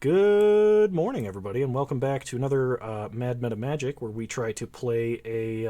Good morning, everybody, and welcome back to another Mad Meta Magic, where we try to play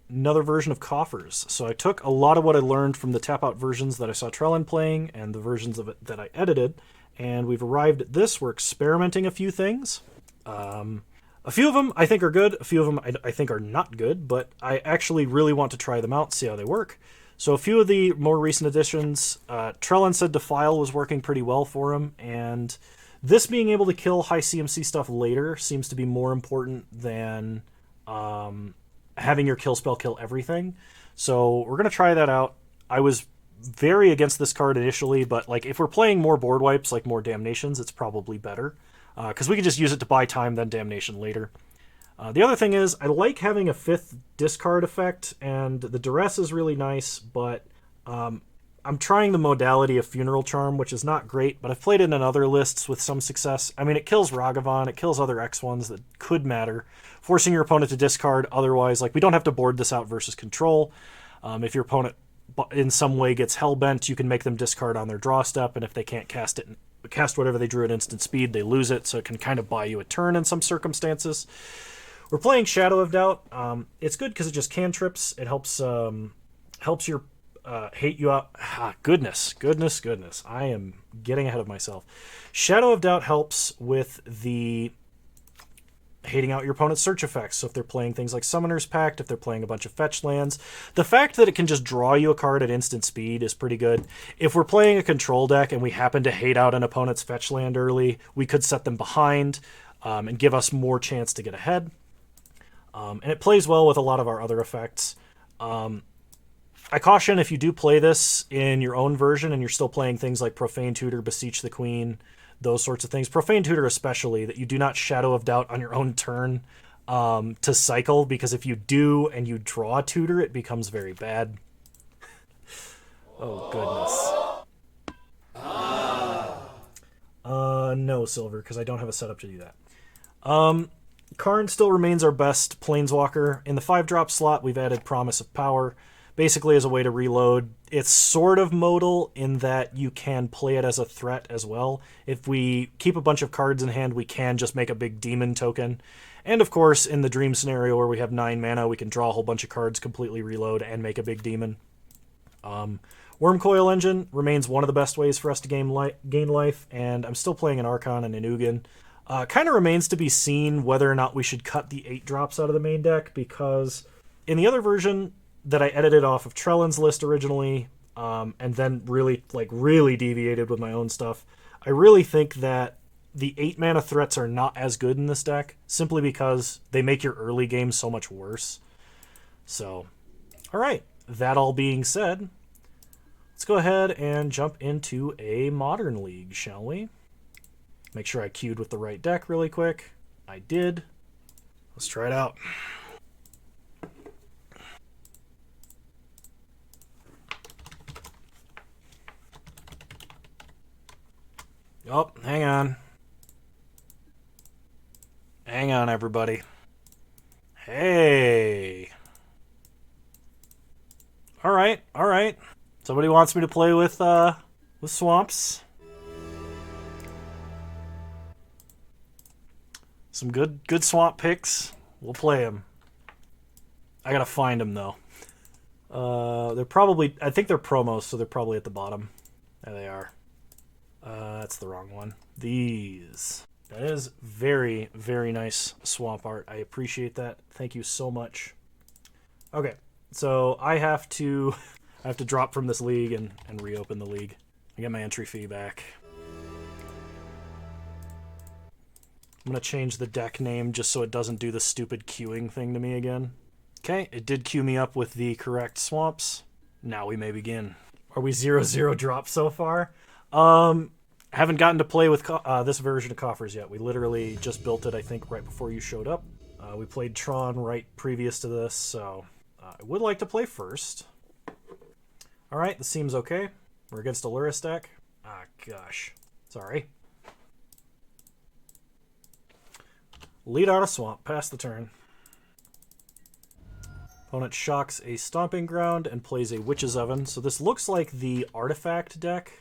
another version of Coffers. So I took a lot of what I learned from the tap-out versions that I saw Trellin playing and the versions of it that I edited, and we've arrived at this. We're experimenting a few things. A few of them I think are good, a few of them I think are not good, but I actually really want to try them out, see how they work. So a few of the more recent additions, Trellin said Defile was working pretty well for him, and this being able to kill high CMC stuff later seems to be more important than having your kill spell kill everything. So we're going to try that out. I was very against this card initially, but like if we're playing more board wipes, like more Damnations, it's probably better. Because we can just use it to buy time, then Damnation later. The other thing is, I like having a 5th discard effect, and the Duress is really nice, but I'm trying the modality of Funeral Charm, which is not great, but I've played it in other lists with some success. I mean, it kills Ragavan, it kills other X1s that could matter, forcing your opponent to discard. Otherwise, like, we don't have to board this out versus control. If your opponent in some way gets hellbent, you can make them discard on their draw step, and if they can't cast whatever they drew at instant speed, they lose it, so it can kind of buy you a turn in some circumstances. We're playing Shadow of Doubt. It's good because it just cantrips. It helps your hate you out. Goodness. I am getting ahead of myself. Shadow of Doubt helps with the hating out your opponent's search effects. So if they're playing things like Summoner's Pact, if they're playing a bunch of fetch lands, the fact that it can just draw you a card at instant speed is pretty good. If we're playing a control deck and we happen to hate out an opponent's fetch land early, we could set them behind and give us more chance to get ahead. And it plays well with a lot of our other effects. I caution, if you do play this in your own version and you're still playing things like Profane Tutor, Beseech the Queen, those sorts of things, Profane Tutor especially, that you do not Shadow of Doubt on your own turn to cycle, because if you do and you draw a Tutor, it becomes very bad. Oh, goodness. No, Silver, because I don't have a setup to do that. Karn still remains our best Planeswalker. In the 5-drop slot, we've added Promise of Power, basically as a way to reload. It's sort of modal in that you can play it as a threat as well. If we keep a bunch of cards in hand, we can just make a big demon token. And of course, in the dream scenario where we have 9 mana, we can draw a whole bunch of cards, completely reload, and make a big demon. Wormcoil Engine remains one of the best ways for us to gain life, and I'm still playing an Archon and an Ugin. Kind of remains to be seen whether or not we should cut the 8 drops out of the main deck, because in the other version that I edited off of Trellin's list originally, and then really deviated with my own stuff, I really think that the 8 mana threats are not as good in this deck, simply because they make your early game so much worse. So, alright, that all being said, let's go ahead and jump into a Modern League, shall we? Make sure I queued with the right deck really quick. I did. Let's try it out. Oh, hang on. Hang on, everybody. Hey. All right. Somebody wants me to play with swamps. Some good swamp picks. We'll play them. I gotta find them, though. They're probably... I think they're promos, so they're probably at the bottom. There they are. That's the wrong one. These. That is very, very nice swamp art. I appreciate that. Thank you so much. Okay, so I have to drop from this league and reopen the league. I get my entry fee back. I'm going to change the deck name just so it doesn't do the stupid queuing thing to me again. Okay, it did queue me up with the correct swamps. Now we may begin. Are we 0-0 drop so far? Haven't gotten to play with this version of Coffers yet. We literally just built it, I think, right before you showed up. We played Tron right previous to this, so I would like to play first. Alright, this seems okay. We're against a Luris deck. Ah, gosh. Sorry. Lead out a swamp. Pass the turn. Opponent shocks a Stomping Ground and plays a Witch's Oven. So this looks like the Artifact deck.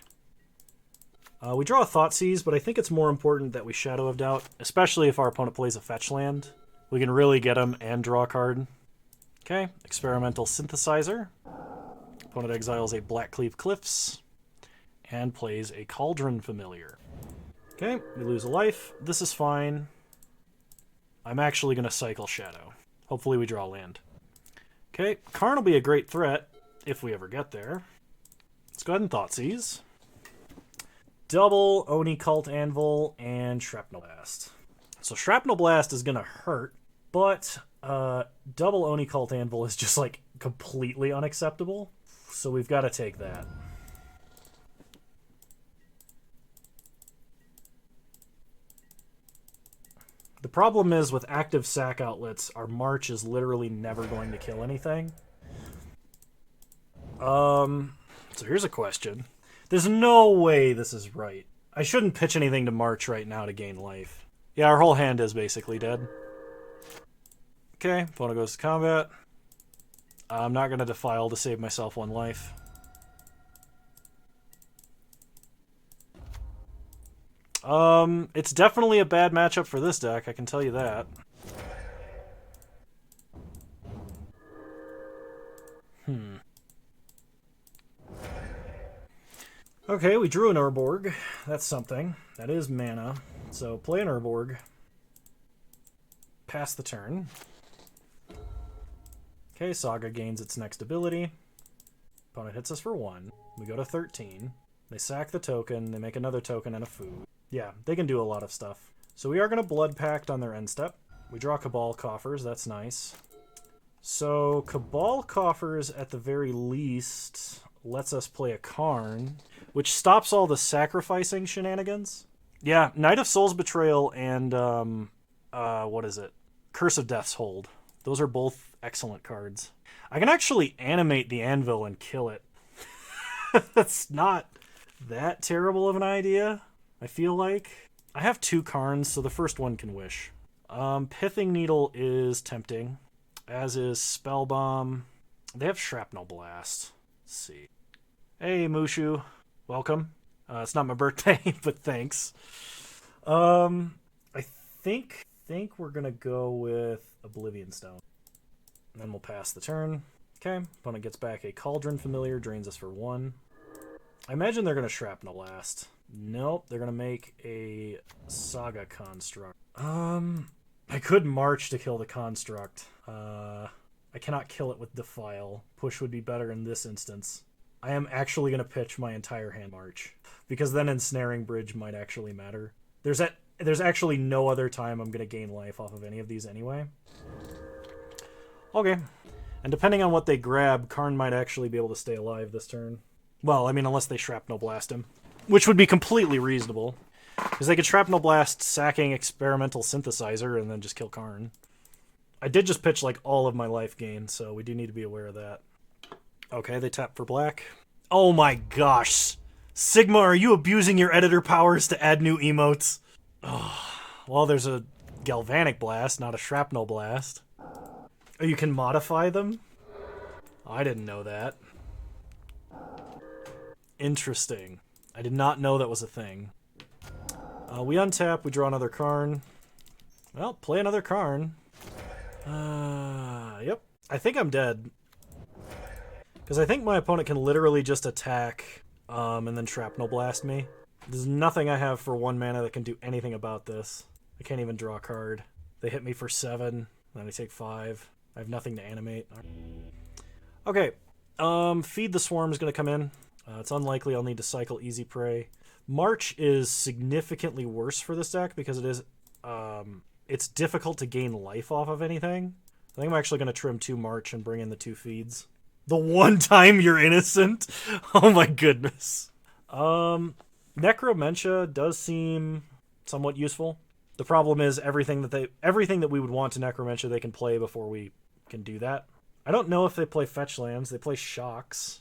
We draw a Thoughtseize, but I think it's more important that we Shadow of Doubt, especially if our opponent plays a fetch land. We can really get him and draw a card. Okay, Experimental Synthesizer. Opponent exiles a Blackcleave Cliffs and plays a Cauldron Familiar. Okay, we lose a life. This is fine. I'm actually going to cycle Shadow. Hopefully we draw land. Okay, Karn will be a great threat if we ever get there. Let's go ahead and Thoughtseize. Double Oni Cult Anvil and Shrapnel Blast. So Shrapnel Blast is going to hurt, but double Oni Cult Anvil is just like completely unacceptable. So we've got to take that. The problem is with active sack outlets, our March is literally never going to kill anything. So here's a question. There's no way this is right. I shouldn't pitch anything to March right now to gain life. Yeah, our whole hand is basically dead. Okay, opponent goes to combat. I'm not going to Defile to save myself one life. It's definitely a bad matchup for this deck, I can tell you that. Okay, we drew an Urborg. That's something. That is mana. So play an Urborg. Pass the turn. Okay, Saga gains its next ability. Opponent hits us for 1. We go to 13. They sack the token, they make another token and a food. Yeah, they can do a lot of stuff. So we are going to Blood Pact on their end step. We draw Cabal Coffers, that's nice. So Cabal Coffers, at the very least, lets us play a Karn, which stops all the sacrificing shenanigans. Yeah, Knight of Souls Betrayal and, what is it? Curse of Death's Hold. Those are both excellent cards. I can actually animate the Anvil and kill it. That's not that terrible of an idea, I feel like. I have 2 Karns, so the first one can wish. Pithing Needle is tempting, as is Spell Bomb. They have Shrapnel Blast. Let's see. Hey, Mushu. Welcome. It's not my birthday, but thanks. I think we're going to go with Oblivion Stone. And then we'll pass the turn. Okay, opponent gets back a Cauldron Familiar, drains us for 1. I imagine they're going to Shrapnel Blast. Nope, they're going to make a Saga Construct. I could March to kill the Construct. I cannot kill it with Defile. Push would be better in this instance. I am actually going to pitch my entire hand March, because then Ensnaring Bridge might actually matter. There's actually no other time I'm going to gain life off of any of these anyway. Okay. And depending on what they grab, Karn might actually be able to stay alive this turn. Well, I mean, unless they Shrapnel Blast him, which would be completely reasonable, because they could Shrapnel Blast sacking Experimental Synthesizer and then just kill Karn. I did just pitch like all of my life gain, so we do need to be aware of that. Okay, they tap for black. Oh my gosh. Sigma, are you abusing your editor powers to add new emotes? Oh, well, there's a Galvanic Blast, not a Shrapnel Blast. Oh, you can modify them? I didn't know that. Interesting. I did not know that was a thing. We untap, we draw another Karn. Well, play another Karn. Yep. I think I'm dead. Because I think my opponent can literally just attack and then Shrapnel Blast me. There's nothing I have for 1 mana that can do anything about this. I can't even draw a card. They hit me for 7, then I take 5. I have nothing to animate. Okay, Feed the Swarm is going to come in. It's unlikely I'll need to cycle Easy Prey. March is significantly worse for this deck because it is it's difficult to gain life off of anything. I think I'm actually going to trim 2 March and bring in the 2 feeds. The one time you're innocent? Oh my goodness. Necromentia does seem somewhat useful. The problem is everything that we would want to Necromentia they can play before we can do that. I don't know if they play fetch lands. They play Shocks.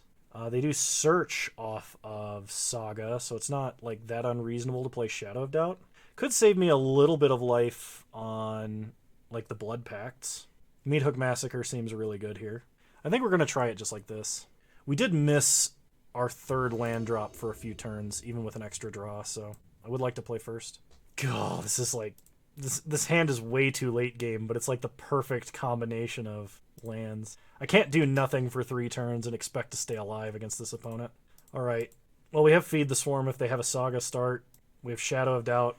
They do Search off of Saga, so it's not like that unreasonable to play Shadow of Doubt. Could save me a little bit of life on like the Blood Pacts. Meathook Massacre seems really good here. I think we're going to try it just like this. We did miss our third land drop for a few turns, even with an extra draw, so I would like to play first. God, this is like... This hand is way too late game, but it's like the perfect combination of lands. I can't do nothing for 3 turns and expect to stay alive against this opponent. Alright. Well, we have Feed the Swarm if they have a Saga start. We have Shadow of Doubt.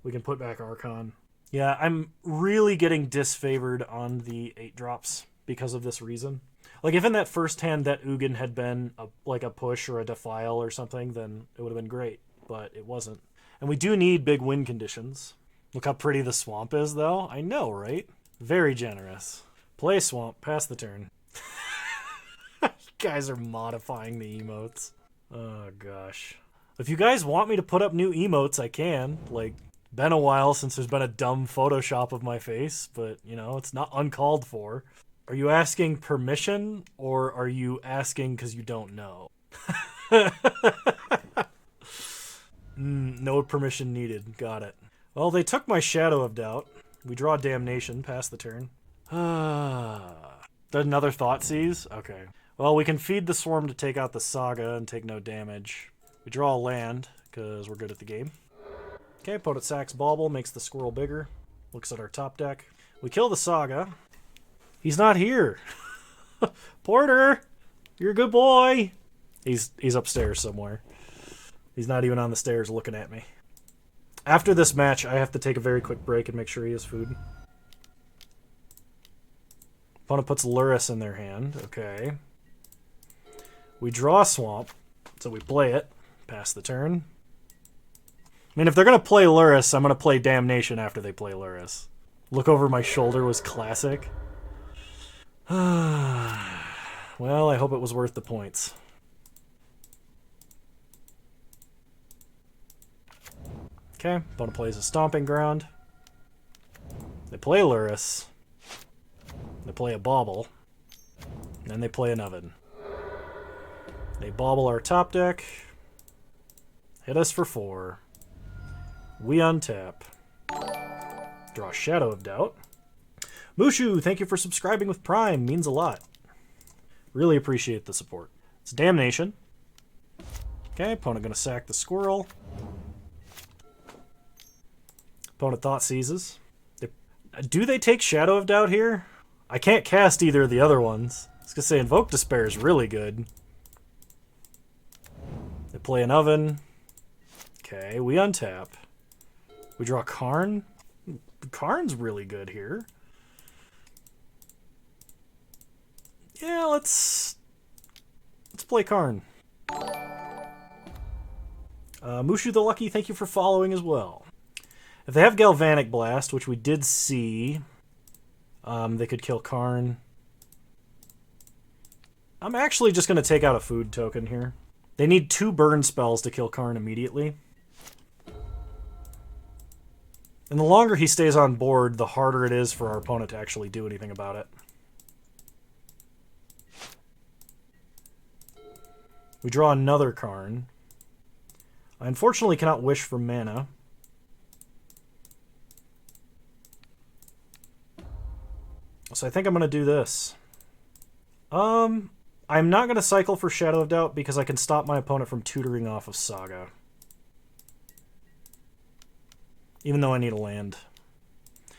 We can put back Archon. Yeah, I'm really getting disfavored on the 8 drops because of this reason. Like, if in that first hand that Ugin had been like a push or a Defile or something, then it would have been great. But it wasn't. And we do need big win conditions. Look how pretty the swamp is, though. I know, right? Very generous. Play swamp. Pass the turn. You guys are modifying the emotes. Oh, gosh. If you guys want me to put up new emotes, I can. Like, been a while since there's been a dumb Photoshop of my face, but, you know, it's not uncalled for. Are you asking permission, or are you asking because you don't know? No permission needed. Got it. Well, they took my Shadow of Doubt. We draw Damnation, pass the turn. Another Thoughtseize? Okay. Well, we can feed the Swarm to take out the Saga and take no damage. We draw a land, because we're good at the game. Okay, opponent sacks Bauble, makes the squirrel bigger. Looks at our top deck. We kill the Saga. He's not here. Porter! You're a good boy! He's upstairs somewhere. He's not even on the stairs looking at me. After this match, I have to take a very quick break and make sure he has food. Opponent puts Luris in their hand. Okay. We draw Swamp, so we play it. Pass the turn. I mean, if they're going to play Luris, I'm going to play Damnation after they play Luris. Look over my shoulder was classic. Well, I hope it was worth the points. Okay, opponent plays a Stomping Ground. They play Luris. They play a Bauble. And then they play an Oven. They bauble our top deck. Hit us for 4. We untap. Draw Shadow of Doubt. Mushu, thank you for subscribing with Prime. Means a lot. Really appreciate the support. It's Damnation. Okay, opponent gonna sack the squirrel. Opponent Thought Seizes. Do they take Shadow of Doubt here? I can't cast either of the other ones. I was gonna say Invoke Despair is really good. They play an Oven. Okay, we untap. We draw Karn. Karn's really good here. Yeah, let's play Karn. Mushu the Lucky, thank you for following as well. If they have Galvanic Blast, which we did see, they could kill Karn. I'm actually just going to take out a food token here. They need 2 burn spells to kill Karn immediately. And the longer he stays on board, the harder it is for our opponent to actually do anything about it. We draw another Karn. I unfortunately cannot wish for mana. So I think I'm going to do this. I'm not going to cycle for Shadow of Doubt because I can stop my opponent from tutoring off of Saga. Even though I need a land.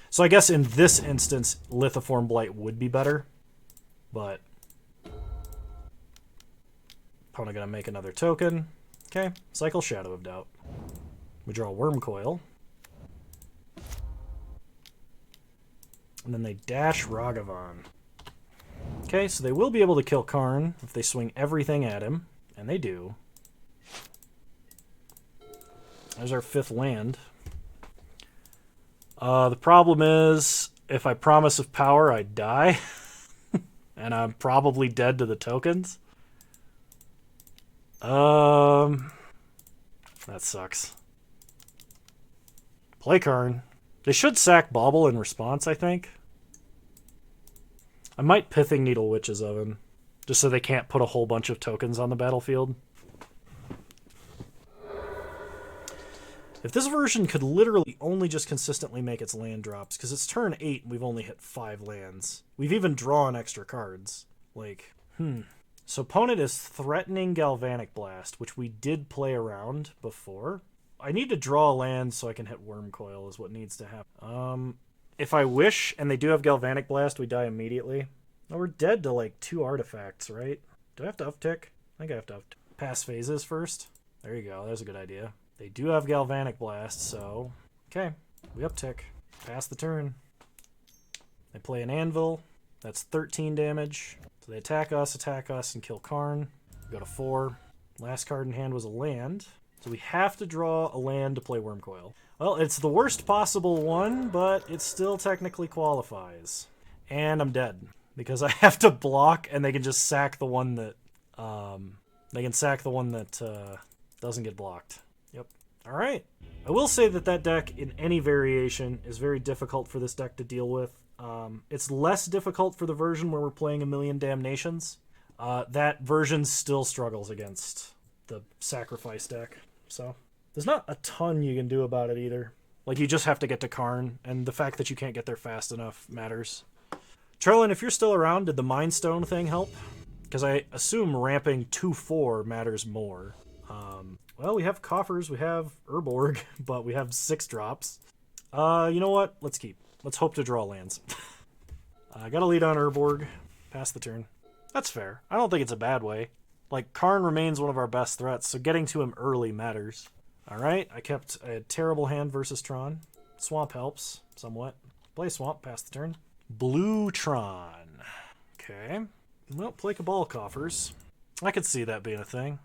So I guess in this instance, Lithiform Blight would be better. But opponent going to make another token. Okay, cycle Shadow of Doubt. We draw Worm Coil. And then they dash Ragavan. Okay, so they will be able to kill Karn if they swing everything at him. And they do. There's our 5th land. The problem is, if I promise of power, I die. And I'm probably dead to the tokens. That sucks. Play Karn. They should sack Bauble in response, I think. I might Pithing Needle Witch's Oven, just so they can't put a whole bunch of tokens on the battlefield. If this version could literally only just consistently make its land drops, because it's turn 8 and we've only hit 5 lands. We've even drawn extra cards. Like, So opponent is threatening Galvanic Blast, which we did play around before. I need to draw a land so I can hit Worm Coil is what needs to happen. If I wish, and they do have Galvanic Blast, we die immediately. Oh, we're dead to like 2 artifacts, right? Do I have to uptick? I think I have to pass phases first. There you go, that's a good idea. They do have Galvanic Blast, so... Okay, we uptick. Pass the turn. They play an Anvil. That's 13 damage. So they attack us, and kill Karn. We go to 4. Last card in hand was a land. So we have to draw a land to play Worm Coil. Well, it's the worst possible one, but it still technically qualifies. And I'm dead. Because I have to block, and they can just sack the one that... doesn't get blocked. Yep. Alright. I will say that that deck, in any variation, is very difficult for this deck to deal with. It's less difficult for the version where we're playing A Million Damnations. That version still struggles against the Sacrifice deck. So, there's not a ton you can do about it either. Like, you just have to get to Karn, and the fact that you can't get there fast enough matters. Trellin, if you're still around, did the Mind Stone thing help? Because I assume ramping 2-4 matters more. Well, we have Coffers, we have Urborg, but we have 6 drops. You know what? Let's keep. Let's hope to draw lands. I got a lead on Urborg. Pass the turn. That's fair. I don't think it's a bad way. Like, Karn remains one of our best threats, so getting to him early matters. Alright, I kept a terrible hand versus Tron. Swamp helps, somewhat. Play Swamp, pass the turn. Blue Tron. Okay. Well, play Cabal Coffers. I could see that being a thing.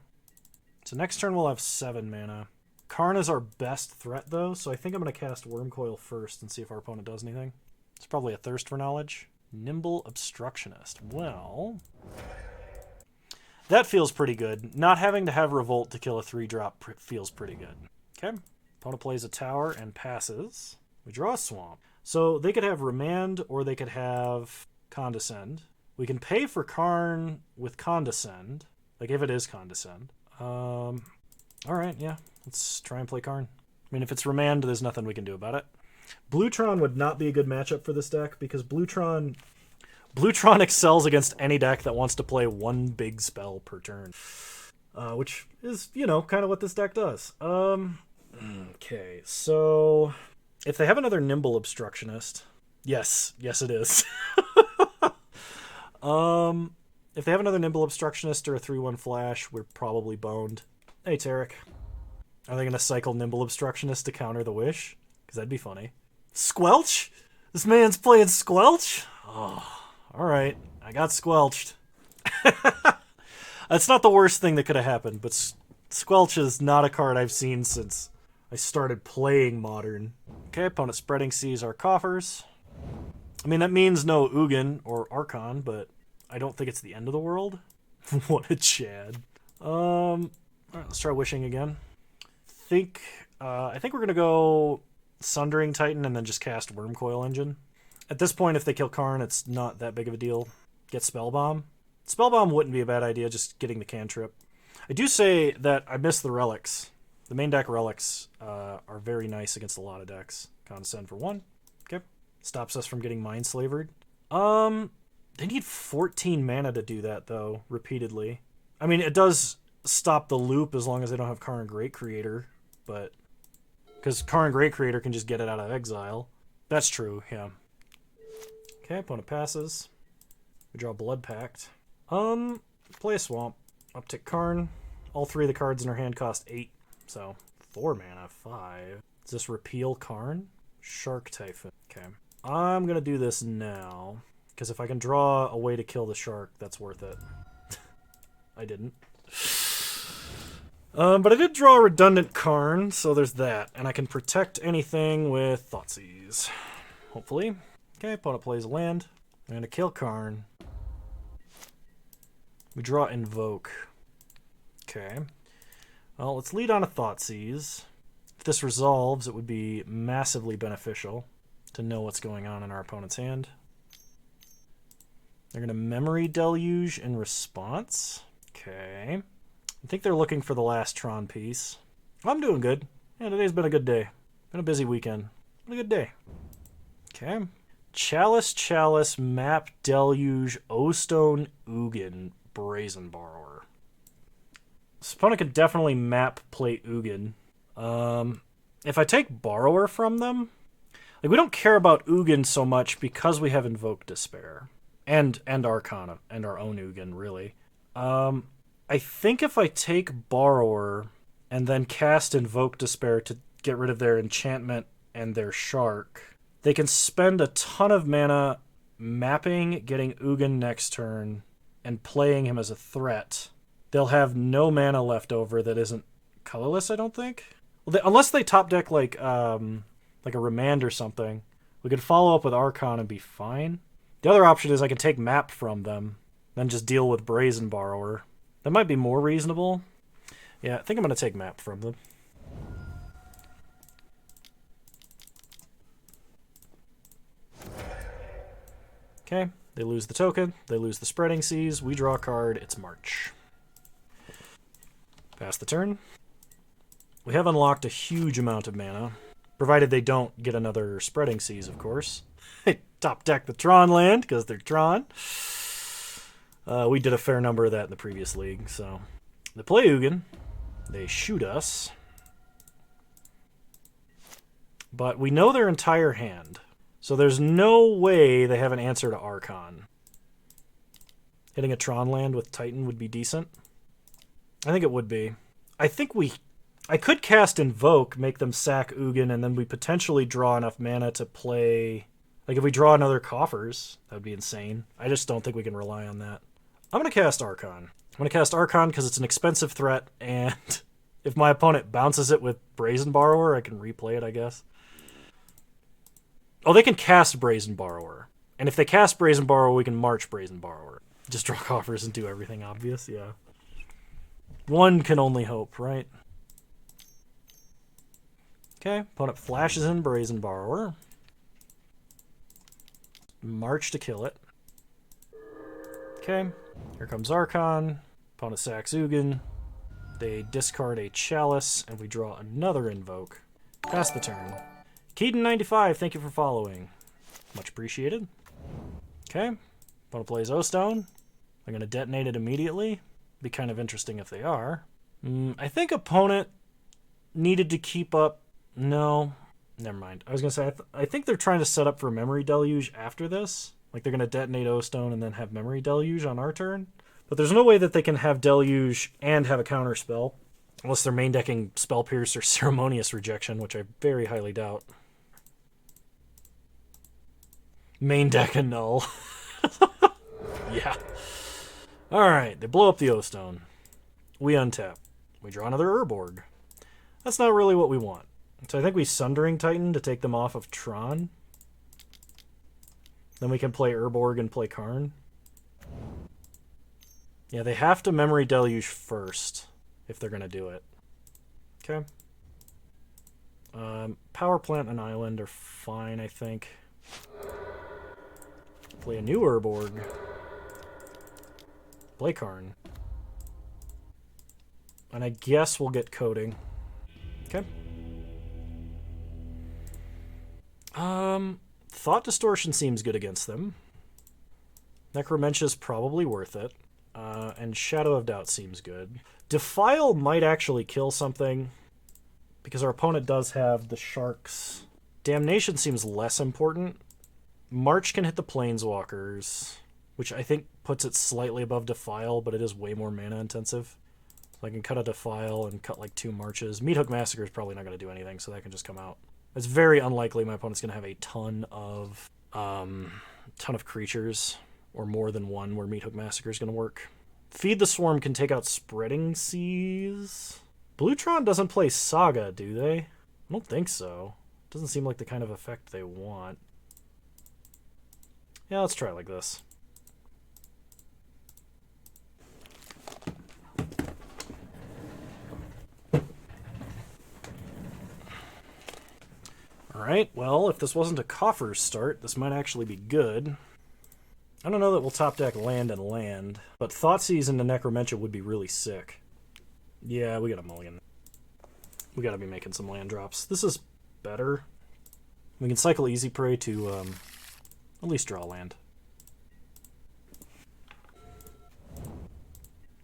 So next turn we'll have 7 mana. Karn is our best threat, though, so I think I'm going to cast Worm Coil first and see if our opponent does anything. It's probably a Thirst for Knowledge. Nimble Obstructionist. Well... that feels pretty good. Not having to have Revolt to kill a 3-drop feels pretty good. Okay. Opponent plays a tower and passes. We draw a Swamp. So they could have Remand or they could have Condescend. We can pay for Karn with Condescend. Like, if it is Condescend. Alright, yeah. Let's try and play Karn. I mean, if it's Remand, there's nothing we can do about it. Bluetron would not be a good matchup for this deck because Bluetron excels against any deck that wants to play 1 big spell per turn. Which is, you know, kind of what this deck does. Okay, so... if they have another Nimble Obstructionist... Yes it is. If they have another Nimble Obstructionist or a 3-1 Flash, we're probably boned. Hey, Tarek. Are they going to cycle Nimble Obstructionist to counter the Wish? Because that'd be funny. Squelch? This man's playing Squelch? Oh, alright. I got squelched. That's not the worst thing that could have happened, but Squelch is not a card I've seen since I started playing Modern. Okay, opponent spreading sees our Coffers. I mean, that means no Ugin or Archon, but I don't think it's the end of the world. What a Chad. Alright, let's try Wishing again. I think we're going to go Sundering Titan and then just cast Worm Coil Engine. At this point, if they kill Karn, it's not that big of a deal. Get Spellbomb. Spellbomb wouldn't be a bad idea, just getting the cantrip. I do say that I miss the relics. The main deck relics are very nice against a lot of decks. Condescend for 1. Okay. Stops us from getting Mind Slavered. They need 14 mana to do that, though, repeatedly. I mean, it does stop the loop as long as they don't have Karn Great Creator, but... because Karn Great Creator can just get it out of exile. That's true, yeah. Okay, opponent passes. We draw Blood Pact. Play a Swamp. Uptick Karn. All 3 of the cards in our hand cost 8, so 4 mana, 5. Does this repeal Karn? Shark Typhoon. Okay. I'm gonna do this now, because if I can draw a way to kill the shark, that's worth it. I didn't. But I did draw a redundant Karn, so there's that. And I can protect anything with Thoughtseize. Hopefully. Okay, opponent plays a land. I'm gonna kill Karn. We draw Invoke. Okay. Well, let's lead on a Thoughtseize. If this resolves, it would be massively beneficial to know what's going on in our opponent's hand. They're going to Memory Deluge in response. Okay. I think they're looking for the last Tron piece. I'm doing good. Yeah, today's been a good day. Been a busy weekend. Been a good day. Okay. Chalice, Map, Deluge, O-Stone, Ugin. Brazen Borrower. This opponent could definitely map play Ugin. If I take Borrower from them, like, we don't care about Ugin so much because we have Invoke Despair. And Arcana, and our own Ugin, really. I think if I take Borrower and then cast Invoke Despair to get rid of their enchantment and their Shark, they can spend a ton of mana mapping, getting Ugin next turn, and playing him as a threat. They'll have no mana left over that isn't colorless, I don't think. Well, unless they top deck like a Remand or something, we could follow up with Archon and be fine. The other option is I can take Map from them, then just deal with Brazen Borrower. That might be more reasonable. Yeah, I think I'm going to take Map from them. Okay, they lose the token, they lose the Spreading Seas, we draw a card, it's March. Pass the turn. We have unlocked a huge amount of mana, provided they don't get another Spreading Seas, of course. Top deck the Tron land, because they're Tron. We did a fair number of that in the previous league, so... They play Ugin. They shoot us. But we know their entire hand, so there's no way they have an answer to Archon. Hitting a Tron land with Titan would be decent. I think it would be. I could cast Invoke, make them sack Ugin, and then we potentially draw enough mana to play... Like, if we draw another Coffers, that would be insane. I just don't think we can rely on that. I'm going to cast Archon. I'm going to cast Archon because it's an expensive threat, and if my opponent bounces it with Brazen Borrower, I can replay it, I guess. Oh, they can cast Brazen Borrower. And if they cast Brazen Borrower, we can march Brazen Borrower. Just draw Coffers and do everything obvious, yeah. One can only hope, right? Okay, opponent flashes in Brazen Borrower. March to kill it. Okay, here comes Archon. Opponent sacks Ugin. They discard a Chalice, and we draw another Invoke. Pass the turn. Keaton95, thank you for following. Much appreciated. Okay, opponent plays O-Stone. I'm going to detonate it immediately. Be kind of interesting if they are. I think opponent needed to keep up... No... Never mind. I was going to say, I think they're trying to set up for Memory Deluge after this. Like, they're going to detonate O-Stone and then have Memory Deluge on our turn. But there's no way that they can have Deluge and have a counter spell. Unless they're main decking Spell Pierce or Ceremonious Rejection, which I very highly doubt. Main deck and null. Yeah. Alright, they blow up the O-Stone. We untap. We draw another Urborg. That's not really what we want. So I think we Sundering Titan to take them off of Tron. Then we can play Urborg and play Karn. Yeah, they have to Memory Deluge first if they're going to do it. Okay. Power Plant and Island are fine, I think. Play a new Urborg. Play Karn. And I guess we'll get Coding. Okay. Thought Distortion seems good against them. Necromentia's probably worth it. And Shadow of Doubt seems good. Defile might actually kill something, because our opponent does have the Sharks. Damnation seems less important. March can hit the Planeswalkers, which I think puts it slightly above Defile, but it is way more mana intensive. So I can cut a Defile and cut like 2 Marches. Meathook Massacre is probably not going to do anything, so that can just come out. It's very unlikely my opponent's going to have a ton of creatures, or more than one, where Meathook Massacre is going to work. Feed the Swarm can take out Spreading Seas. Bluetron doesn't play Saga, do they? I don't think so. Doesn't seem like the kind of effect they want. Yeah, let's try it like this. Alright, well, if this wasn't a Coffers start, this might actually be good. I don't know that we'll top deck land and land, but Thoughtseize into Necromentia would be really sick. Yeah, we got a mulligan. We gotta be making some land drops. This is better. We can cycle Easy Prey to at least draw land.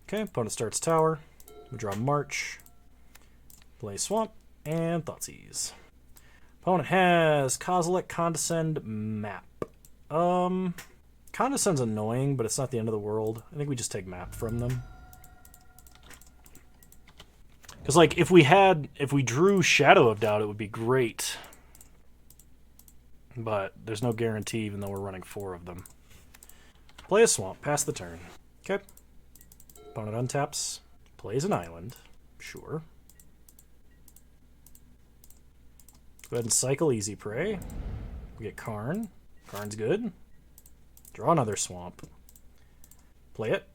Okay, opponent starts tower. We draw March. Play Swamp and Thoughtseize. Opponent has Kozilek, Condescend, Map. Condescend's annoying, but it's not the end of the world. I think we just take Map from them. Because, like, if we drew Shadow of Doubt, it would be great. But there's no guarantee, even though we're running 4 of them. Play a Swamp, pass the turn. Okay. Opponent untaps, plays an island. Sure. Go ahead and cycle Easy Prey. We get Karn. Karn's good. Draw another Swamp. Play it.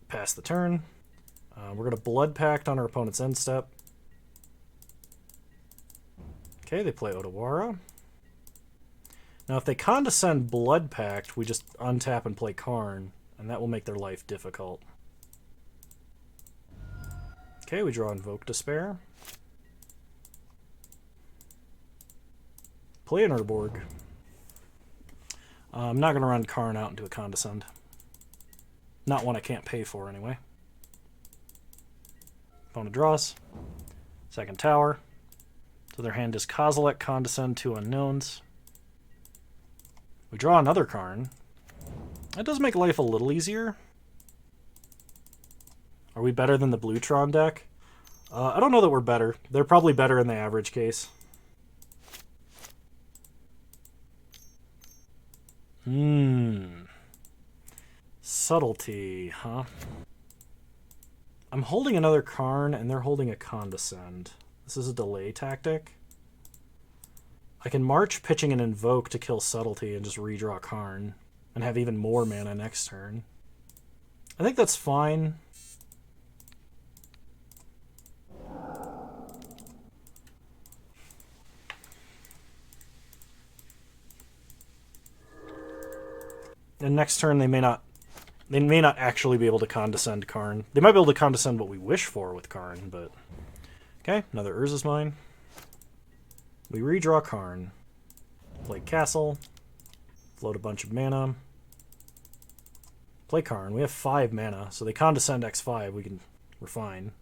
Pass the turn. We're going to Blood Pact on our opponent's end step. Okay, they play Odawara. Now, if they Condescend Blood Pact, we just untap and play Karn, and that will make their life difficult. Okay, we draw Invoke Despair. Play an Urborg. I'm not going to run Karn out into a Condescend. Not one I can't pay for, anyway. Opponent draws. Second tower. So their hand is Kozilek, Condescend, 2 unknowns. We draw another Karn. That does make life a little easier. Are we better than the Bluetron deck? I don't know that we're better. They're probably better in the average case. Subtlety, huh? I'm holding another Karn, and they're holding a Condescend. This is a delay tactic. I can March pitching an Invoke to kill Subtlety and just redraw Karn, and have even more mana next turn. I think that's fine. And next turn they may not actually be able to Condescend Karn. They might be able to Condescend what we wish for with Karn, but... Okay, another Urza's Mine. We redraw Karn. Play Castle. Float a bunch of mana. Play Karn. We have 5 mana, so they Condescend X5. We're fine.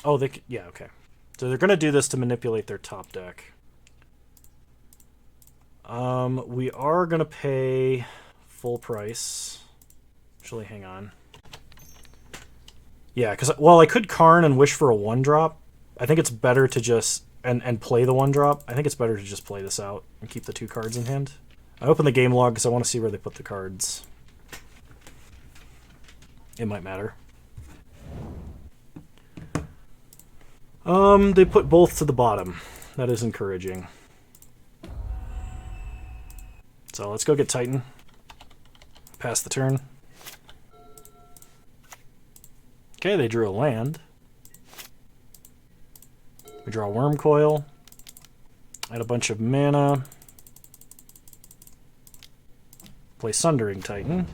Oh, yeah, okay. So they're going to do this to manipulate their top deck. We are going to pay full price. Actually, hang on. Yeah, because, well, I could Karn and wish for a 1-drop. I think it's better to just... And play the 1-drop. I think it's better to just play this out and keep the 2 cards in hand. I open the game log because I want to see where they put the cards. It might matter. They put both to the bottom. That is encouraging. So let's go get Titan. Pass the turn. Okay, they drew a land. We draw Worm Coil. Add a bunch of mana. Play Sundering Titan.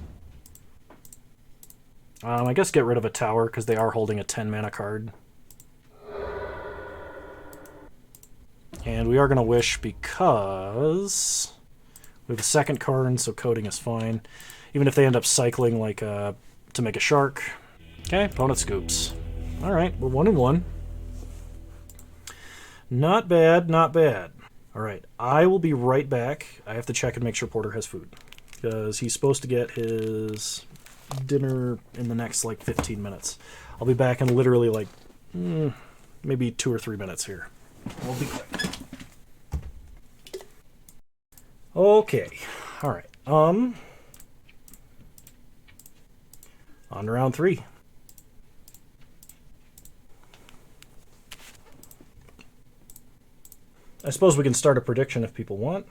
I guess get rid of a tower because they are holding a 10 mana card. And we are going to wish because we have a second card, so coding is fine. Even if they end up cycling like to make a shark. Okay, opponent scoops. Alright, we're 1-1. Not bad, not bad. Alright, I will be right back. I have to check and make sure Porter has food. Because he's supposed to get his dinner in the next, like, 15 minutes. I'll be back in literally, like, maybe 2 or 3 minutes here. We'll be quick. Okay. Alright. On to round 3. I suppose we can start a prediction if people want.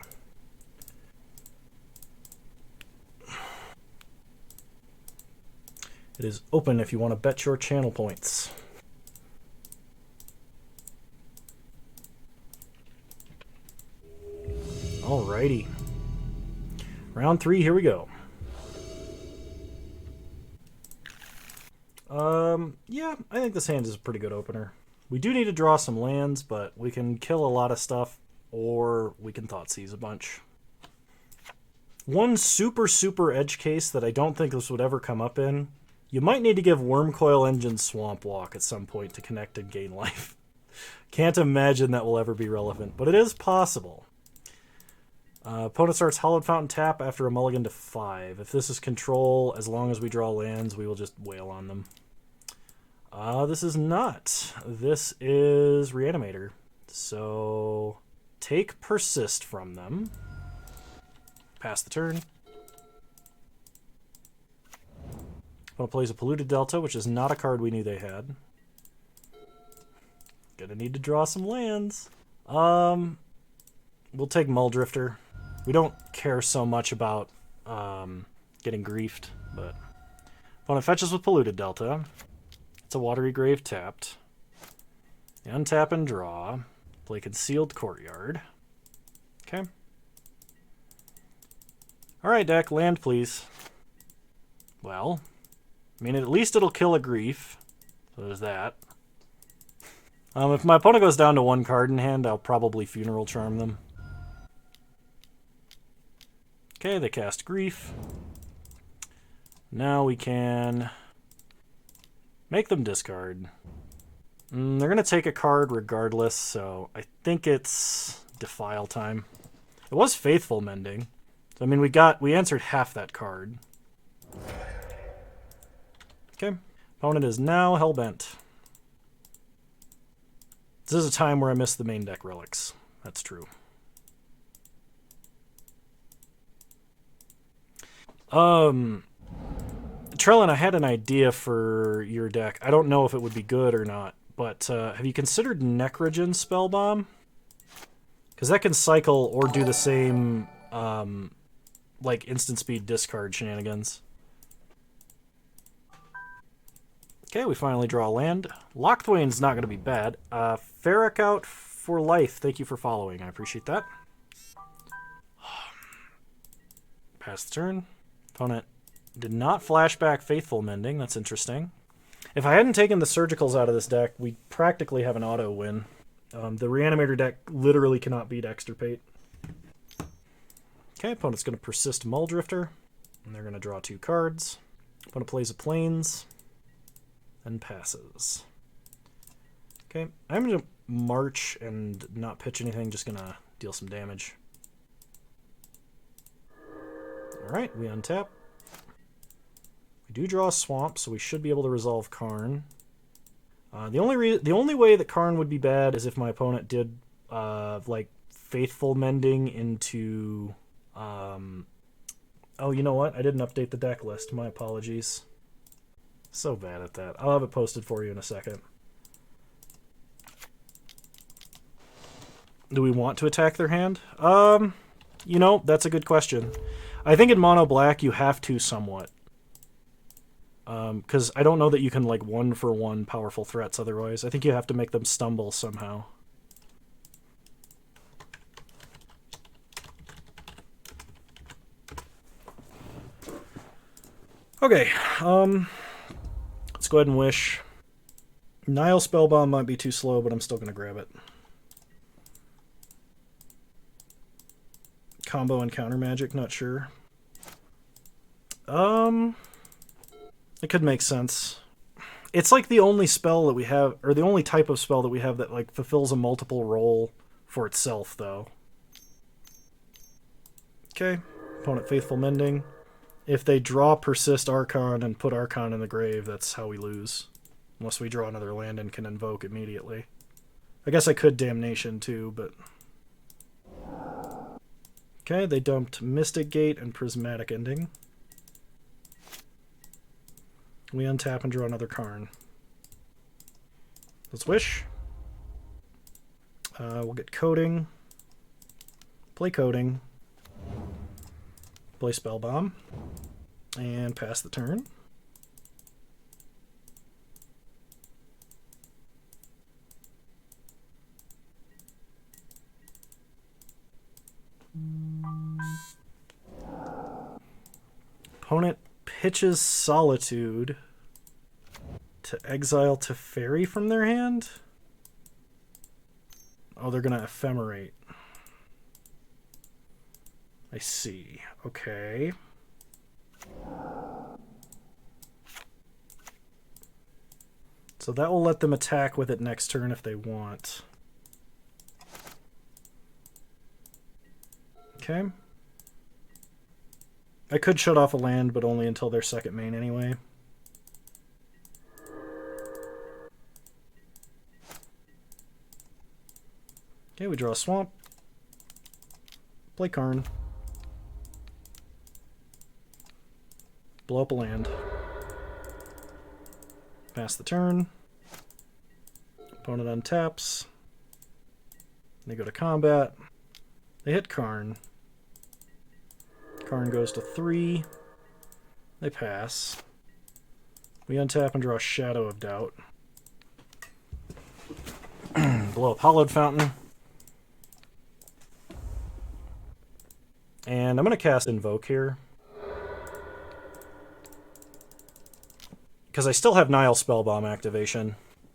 It is open if you want to bet your channel points. Alrighty. Round 3, here we go. Yeah, I think this hand is a pretty good opener. We do need to draw some lands, but we can kill a lot of stuff, or we can Thoughtseize a bunch. One super edge case that I don't think this would ever come up in. You might need to give Wormcoil Engine Swamp Walk at some point to connect and gain life. Can't imagine that will ever be relevant, but it is possible. Opponent starts Hallowed Fountain tap after a mulligan to 5. If this is control, as long as we draw lands, we will just wail on them. This is not. This is Reanimator. So take Persist from them. Pass the turn. Opponent plays a Polluted Delta, which is not a card we knew they had. Gonna need to draw some lands. We'll take Muldrifter. We don't care so much about getting griefed, but opponent fetches with Polluted Delta. It's a Watery Grave tapped. Untap and draw. Play Concealed Courtyard. Okay. Alright, deck, land please. Well, I mean, at least it'll kill a grief. So there's that. If my opponent goes down to 1 card in hand, I'll probably Funeral Charm them. Okay, they cast Grief. Now we can make them discard. They're going to take a card regardless, so I think it's Defile time. It was Faithful Mending. So, I mean, we answered half that card. Okay. Opponent is now Hellbent. This is a time where I miss the main deck relics. That's true. Trellin, I had an idea for your deck. I don't know if it would be good or not, but have you considered Necrogen Spellbomb? Because that can cycle or do the same, like, instant speed discard shenanigans. Okay, we finally draw a land. Lochthwain's not going to be bad. Ferric out for life. Thank you for following. I appreciate that. Pass the turn. Opponent did not flashback Faithful Mending. That's interesting. If I hadn't taken the Surgicals out of this deck, we'd practically have an auto win. The Reanimator deck literally cannot beat Extirpate. Okay, opponent's going to persist Muldrifter. And they're going to draw 2 cards. Opponent plays a Plains. And passes. Okay, I'm going to march and not pitch anything. Just going to deal some damage. Alright, we untap. We do draw a Swamp, so we should be able to resolve Karn. The only way that Karn would be bad is if my opponent did like Faithful Mending into oh, you know what? I didn't update the deck list. My apologies. So bad at that. I'll have it posted for you in a second. Do we want to attack their hand? You know, that's a good question. I think in mono black you have to somewhat. Because I don't know that you can, like, 1-for-1 powerful threats otherwise. I think you have to make them stumble somehow. Okay, let's go ahead and wish. Nile Spellbomb might be too slow, but I'm still going to grab it. Combo and counter magic, not sure. It could make sense. It's like the only spell that we have, or the only type of spell that we have that like fulfills a multiple role for itself, though. Okay, opponent Faithful Mending. If they draw Persist Archon and put Archon in the grave, that's how we lose. Unless we draw another land and can invoke immediately. I guess I could Damnation too, but... Okay, they dumped Mystic Gate and Prismatic Ending. We untap and draw another Karn. Let's wish. We'll get Coding. Play Coding. Play Spellbomb. And pass the turn. Opponent pitches Solitude to exile Teferi from their hand? Oh, they're going to Ephemerate. I see. Okay. So that will let them attack with it next turn if they want. Okay. I could shut off a land, but only until their second main anyway. Okay, we draw a swamp. Play Karn. Blow up a land. Pass the turn. Opponent untaps. They go to combat. They hit Karn. Karn goes to 3. They pass. We untap and draw Shadow of Doubt. Blow up Hollowed Fountain. And I'm going to cast Invoke here. Because I still have Nile Spellbomb activation.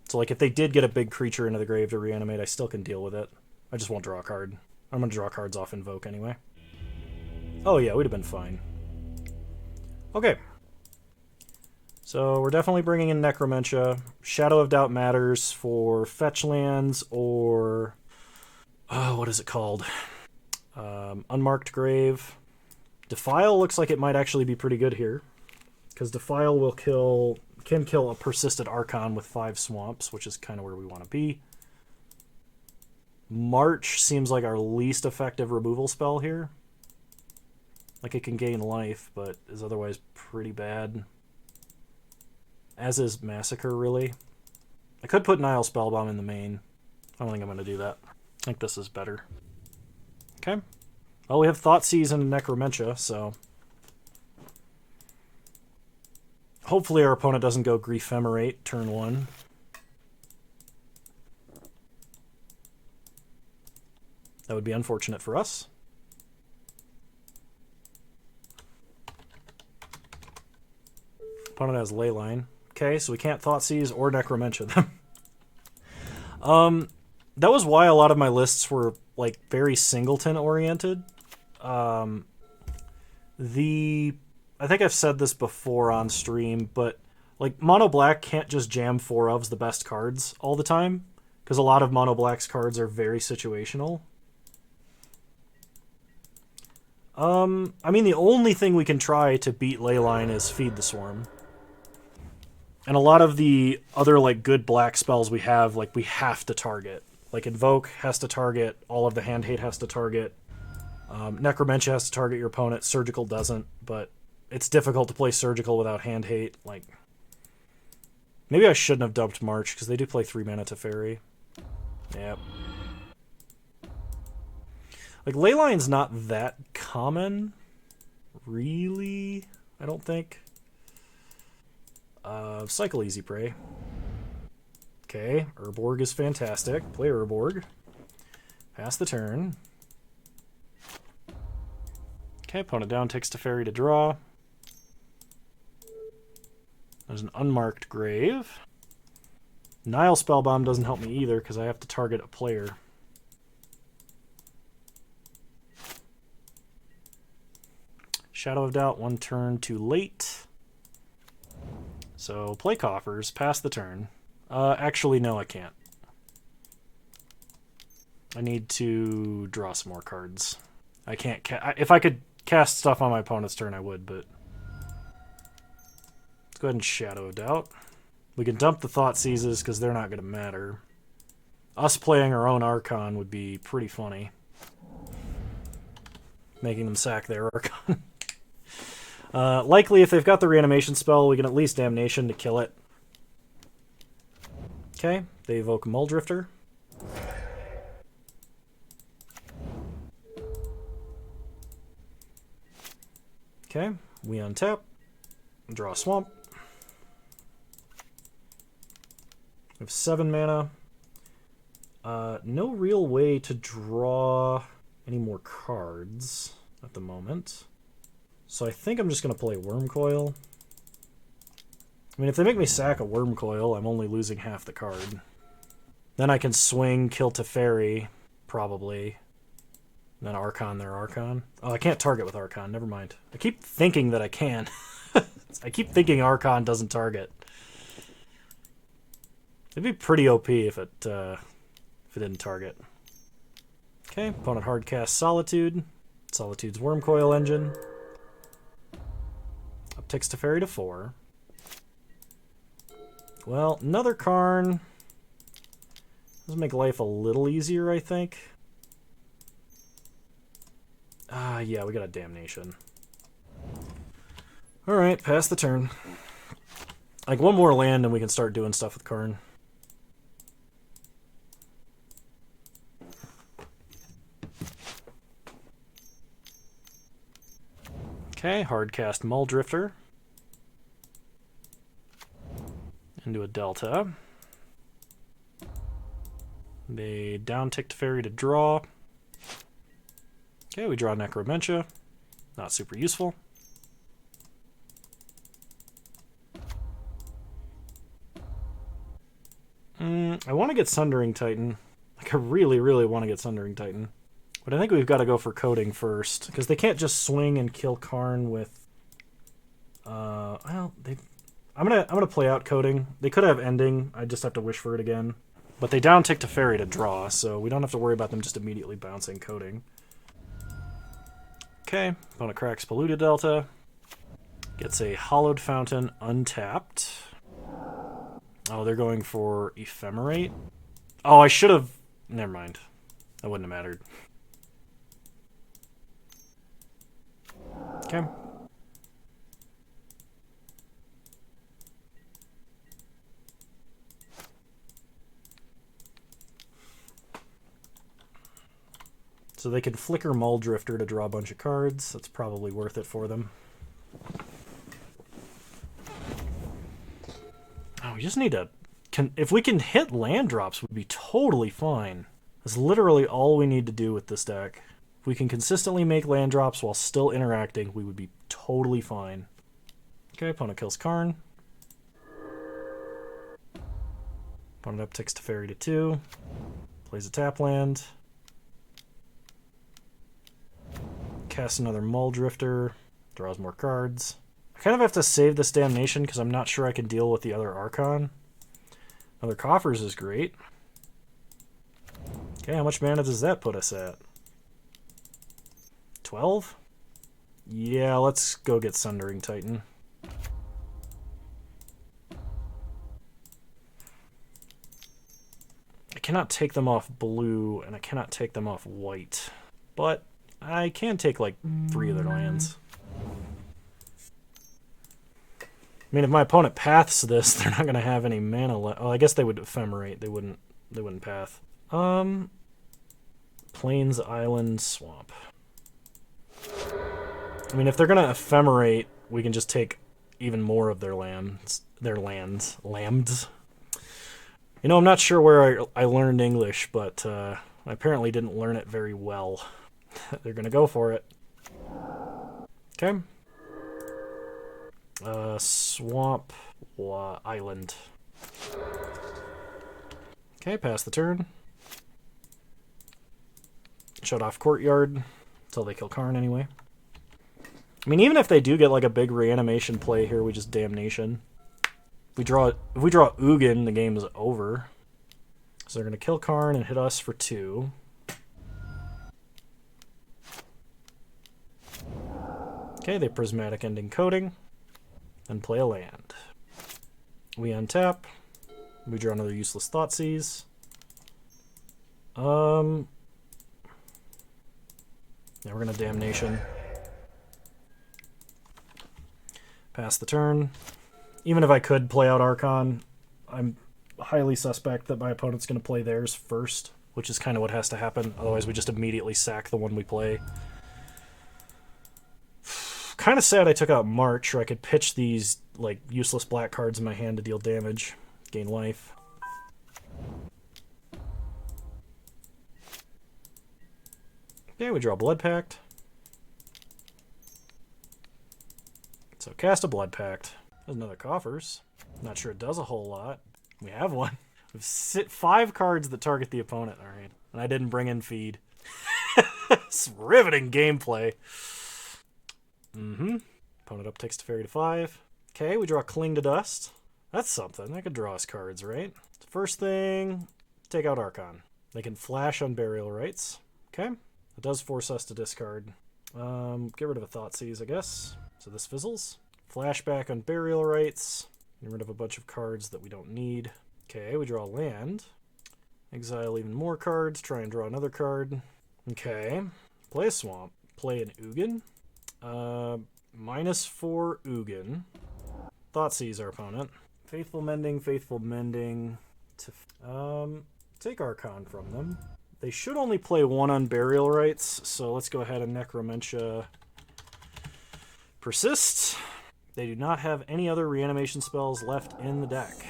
So like if they did get a big creature into the grave to reanimate, I still can deal with it. I just won't draw a card. I'm going to draw cards off Invoke anyway. Oh yeah, we'd have been fine. Okay. So we're definitely bringing in Necromentia. Shadow of Doubt matters for fetch lands or... Oh, what is it called? Unmarked Grave. Defile looks like it might actually be pretty good here. Because Defile will can kill a Persistent Archon with 5 swamps, which is kind of where we want to be. March seems like our least effective removal spell here. Like it can gain life, but is otherwise pretty bad. As is Massacre, really. I could put Nile Spellbomb in the main. I don't think I'm going to do that. I think this is better. Okay. Well, we have Thoughtseize and Necromentia, so... Hopefully our opponent doesn't go Grephemerate turn 1. That would be unfortunate for us. Opponent has Leyline. Okay, so we can't Thoughtseize or Necromentia them. That was why a lot of my lists were like very singleton oriented. I think I've said this before on stream, but like Mono Black can't just jam 4 ofs the best cards all the time, because a lot of Mono Black's cards are very situational. I mean, the only thing we can try to beat Leyline is Feed the Swarm. And a lot of the other like good black spells we have, like we have to target. Like Invoke has to target, all of the Hand Hate has to target. Necromentia has to target your opponent, Surgical doesn't, but it's difficult to play Surgical without Hand Hate. Like, maybe I shouldn't have dumped March, because they do play 3 mana Teferi. Yep. Like, Leyline's not that common, really, I don't think. Cycle Easy Prey. Okay, Urborg is fantastic. Play Urborg. Pass the turn. Okay, opponent down, takes Teferi to draw. There's an Unmarked Grave. Nile Spellbomb doesn't help me either, because I have to target a player. Shadow of Doubt, 1 turn too late. So, play Coffers, pass the turn. Actually, no, I can't. I need to draw some more cards. I can't if I could cast stuff on my opponent's turn, I would, but... Let's go ahead and Shadow of Doubt. We can dump the Thoughtseizes, because they're not going to matter. Us playing our own Archon would be pretty funny. Making them sack their Archon. Likely, if they've got the reanimation spell, we can at least Damnation to kill it. Okay, they evoke Muldrifter. Okay, we untap, draw a Swamp. We have 7 mana. No real way to draw any more cards at the moment. So I think I'm just going to play Wormcoil. I mean, if they make me sack a Wormcoil, I'm only losing half the card. Then I can swing, kill Teferi, probably. And then Archon their Archon. Oh, I can't target with Archon. Never mind. I keep thinking that I can. I keep thinking Archon doesn't target. It'd be pretty OP if it didn't target. Okay, opponent hardcast Solitude. Solitude's Wormcoil Engine. Upticks Teferi to 4. Well, another Karn. Does make life a little easier, I think. Yeah, we got a Damnation. Alright, pass the turn. Like, one more land and we can start doing stuff with Karn. Okay, hardcast Muldrifter. Into a Delta. They down-tick Teferi to draw. Okay, we draw Necromentia. Not super useful. I want to get Sundering Titan. Like, I really, really want to get Sundering Titan. But I think we've got to go for coding first, because they can't just swing and kill Karn with... well, I'm gonna play out coding. They could have ending. I just have to wish for it again. But they down-tick Teferi to draw, so we don't have to worry about them just immediately bouncing coding. Okay, opponent cracks Polluted Delta. Gets a Hollowed Fountain untapped. Oh, they're going for Ephemerate? Oh, I should have... Never mind. That wouldn't have mattered. Okay. So they can flicker Muldrifter to draw a bunch of cards. That's probably worth it for them. Oh, we just need to... if we can hit land drops, we'd be totally fine. That's literally all we need to do with this deck. If we can consistently make land drops while still interacting, we would be totally fine. Okay, opponent kills Karn. Opponent upticks Teferi to 2. Plays a tap land. Casts another Muldrifter. Draws more cards. I kind of have to save this Damnation because I'm not sure I can deal with the other Archon. Another Coffers is great. Okay, how much mana does that put us at? 12? Yeah, let's go get Sundering Titan. I cannot take them off blue, and I cannot take them off white. But I can take, like, 3 of their lands. I mean, if my opponent paths this, they're not going to have any mana left. Oh, I guess they would Ephemerate. They wouldn't path. Plains, Island, Swamp. I mean, if they're going to Ephemerate, we can just take even more of their lands. Lambs. You know, I'm not sure where I learned English, but I apparently didn't learn it very well. They're going to go for it. Okay. Swamp, Island. Okay, pass the turn. Shut off Courtyard until they kill Karn anyway. I mean, even if they do get like a big reanimation play here, we just Damnation. If we draw Ugin, the game is over. So they're gonna kill Karn and hit us for 2. Okay, they Prismatic Ending coding. And play a land. We untap. We draw another useless Thoughtseize. Yeah, we're gonna Damnation. Pass the turn. Even if I could play out Archon, I'm highly suspect that my opponent's gonna play theirs first, which is kind of what has to happen. Otherwise, we just immediately sack the one we play. Kind of sad I took out March, or I could pitch these like useless black cards in my hand to deal damage, gain life. Okay, we draw Blood Pact. So cast a Blood Pact. There's another Coffers. Not sure it does a whole lot. We have one. We've 5 cards that target the opponent. All right, and I didn't bring in Feed. It's riveting gameplay. Opponent up takes Teferi to 5. Okay, we draw Cling to Dust. That's something. I could draw us cards, right? First thing, take out Archon. They can flash on Burial Rites. Okay. It does force us to discard. Get rid of a Thoughtseize, I guess. So this fizzles. Flashback on Burial Rites. Get rid of a bunch of cards that we don't need. Okay, we draw land. Exile even more cards. Try and draw another card. Okay. Play a Swamp. Play an Ugin. -4 Ugin. Thoughtseize our opponent. Faithful Mending, Faithful Mending. Take Archon from them. They should only play 1 on Burial Rites, so let's go ahead and Necromentia Persist. They do not have any other reanimation spells left in the deck.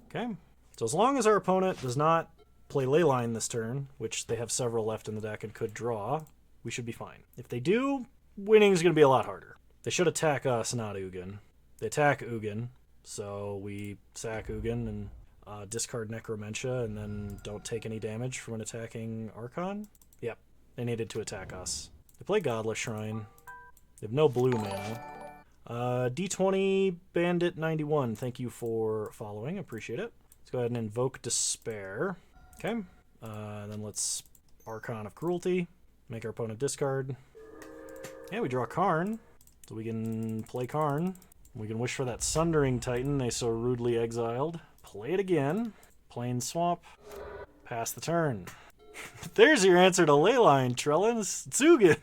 Okay, so as long as our opponent does not play Leyline this turn, which they have several left in the deck and could draw, we should be fine. If they do, winning is going to be a lot harder. They should attack us, not Ugin. They attack Ugin, so we sack Ugin and discard Necromentia and then don't take any damage from an attacking Archon. Yep, they needed to attack us. They play Godless Shrine. They have no blue mana. D20 Bandit 91, thank you for following. Appreciate it. Let's go ahead and invoke Despair. Okay. Then let's Archon of Cruelty. Make our opponent discard. Yeah, we draw Karn. So we can play Karn. We can wish for that Sundering Titan they so rudely exiled. Play it again. Plain Swamp. Pass the turn. There's your answer to Leyline, Trellin. It's Ugin.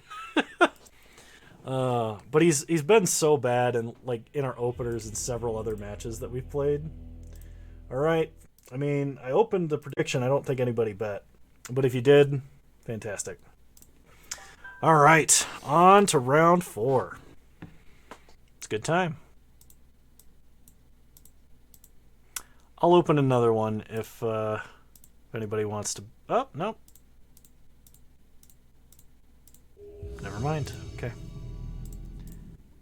But he's been so bad in our openers and several other matches that we've played. All right. I mean, I opened the prediction. I don't think anybody bet. But if you did, fantastic. All right. On to round 4. It's a good time. I'll open another one if anybody wants to... Oh, no. Never mind. Okay.